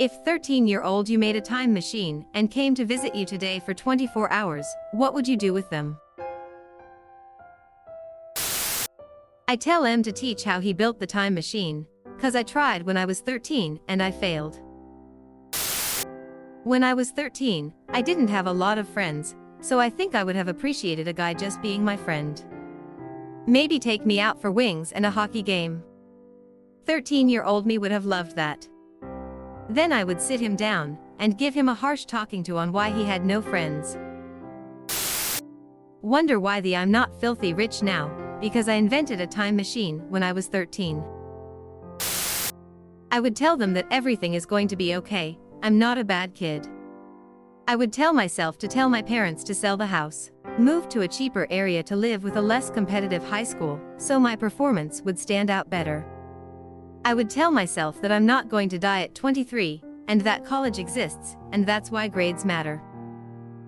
If 13-year-old you made a time machine and came to visit you today for 24 hours, what would you do with them? I tell M to teach how he built the time machine, 'cause I tried when I was 13 and I failed. When I was 13, I didn't have a lot of friends, so I think I would have appreciated a guy just being my friend. Maybe take me out for wings and a hockey game. 13-year-old me would have loved that. Then I would sit him down and give him a harsh talking to on why he had no friends. Wonder why I'm not filthy rich now, because I invented a time machine when I was 13. I would tell them that everything is going to be okay, I'm not a bad kid. I would tell myself to tell my parents to sell the house, move to a cheaper area to live with a less competitive high school, so my performance would stand out better. I would tell myself that I'm not going to die at 23, and that college exists, and that's why grades matter.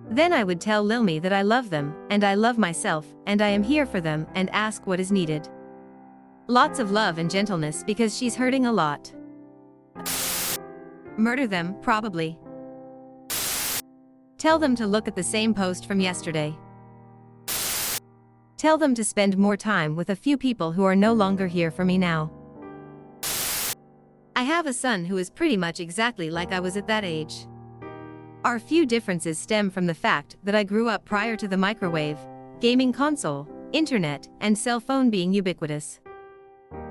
Then I would tell Lil Me that I love them, and I love myself, and I am here for them, and ask what is needed. Lots of love and gentleness because she's hurting a lot. Murder them, probably. Tell them to look at the same post from yesterday. Tell them to spend more time with a few people who are no longer here for me now. I have a son who is pretty much exactly like I was at that age. Our few differences stem from the fact that I grew up prior to the microwave, gaming console, internet, and cell phone being ubiquitous.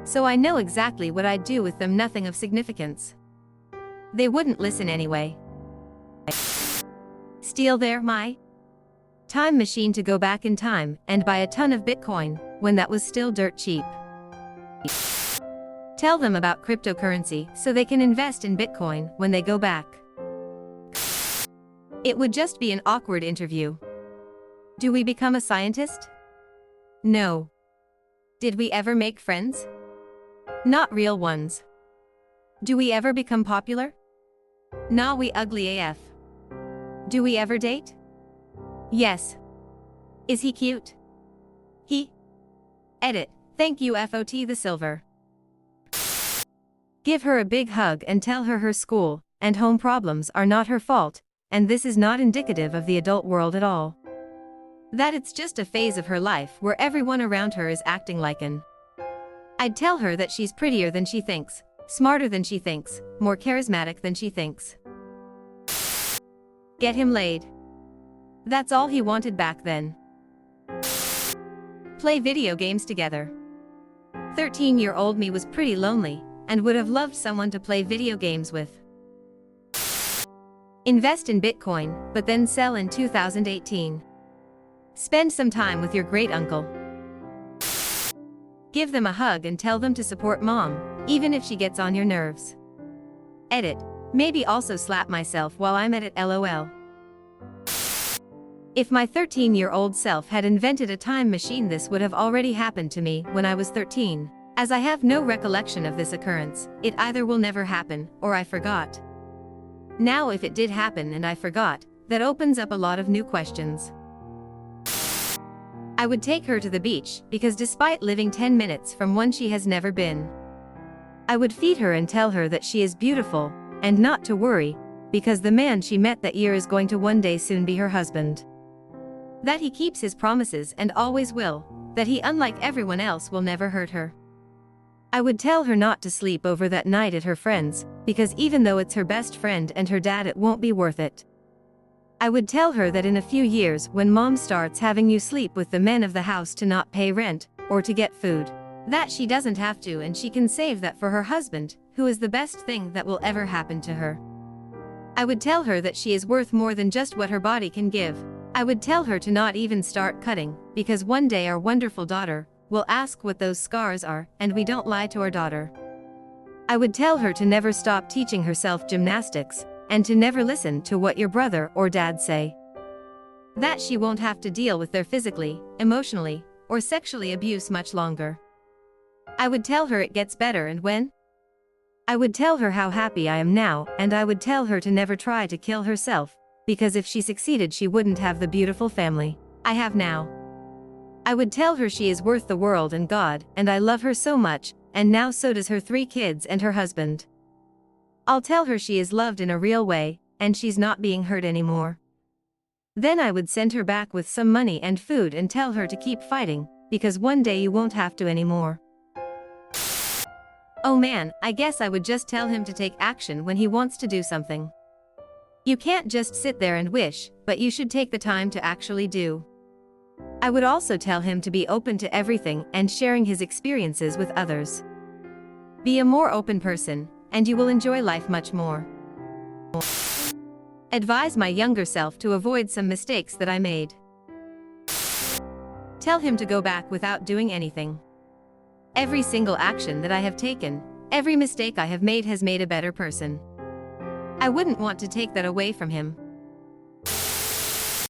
So I know exactly what I'd do with them, nothing of significance. They wouldn't listen anyway. Steal my time machine to go back in time and buy a ton of Bitcoin when that was still dirt cheap. Tell them about cryptocurrency so they can invest in Bitcoin when they go back. It would just be an awkward interview. Do we become a scientist? No. Did we ever make friends? Not real ones. Do we ever become popular? Nah, we ugly AF. Do we ever date? Yes. Is he cute? He. Edit. Thank you FOT the silver. Give her a big hug and tell her her school and home problems are not her fault, and this is not indicative of the adult world at all. That it's just a phase of her life where everyone around her is acting like an. I'd tell her that she's prettier than she thinks, smarter than she thinks, more charismatic than she thinks. Get him laid. That's all he wanted back then. Play video games together. 13-year-old me was pretty lonely and would have loved someone to play video games with. Invest in Bitcoin, but then sell in 2018. Spend some time with your great uncle. Give them a hug and tell them to support mom, even if she gets on your nerves. Edit. Maybe also slap myself while I'm at it, LOL. If my 13-year-old self had invented a time machine, this would have already happened to me when I was 13. As I have no recollection of this occurrence, it either will never happen, or I forgot. Now if it did happen and I forgot, that opens up a lot of new questions. I would take her to the beach, because despite living 10 minutes from one she has never been. I would feed her and tell her that she is beautiful, and not to worry, because the man she met that year is going to one day soon be her husband. That he keeps his promises and always will, that he, unlike everyone else, will never hurt her. I would tell her not to sleep over that night at her friend's, because even though it's her best friend and her dad, it won't be worth it. I would tell her that in a few years, when mom starts having you sleep with the men of the house to not pay rent, or to get food, that she doesn't have to and she can save that for her husband, who is the best thing that will ever happen to her. I would tell her that she is worth more than just what her body can give. I would tell her to not even start cutting, because one day our wonderful daughter will ask what those scars are, and we don't lie to our daughter. I would tell her to never stop teaching herself gymnastics, and to never listen to what your brother or dad say. That she won't have to deal with their physically, emotionally, or sexually abuse much longer. I would tell her it gets better and when. I would tell her how happy I am now, and I would tell her to never try to kill herself, because if she succeeded she wouldn't have the beautiful family I have now. I would tell her she is worth the world and God, and I love her so much, and now so does her 3 kids and her husband. I'll tell her she is loved in a real way, and she's not being hurt anymore. Then I would send her back with some money and food and tell her to keep fighting, because one day you won't have to anymore. Oh man, I guess I would just tell him to take action when he wants to do something. You can't just sit there and wish, but you should take the time to actually do. I would also tell him to be open to everything and sharing his experiences with others. Be a more open person, and you will enjoy life much more. Advise my younger self to avoid some mistakes that I made. Tell him to go back without doing anything. Every single action that I have taken, every mistake I have made has made a better person. I wouldn't want to take that away from him.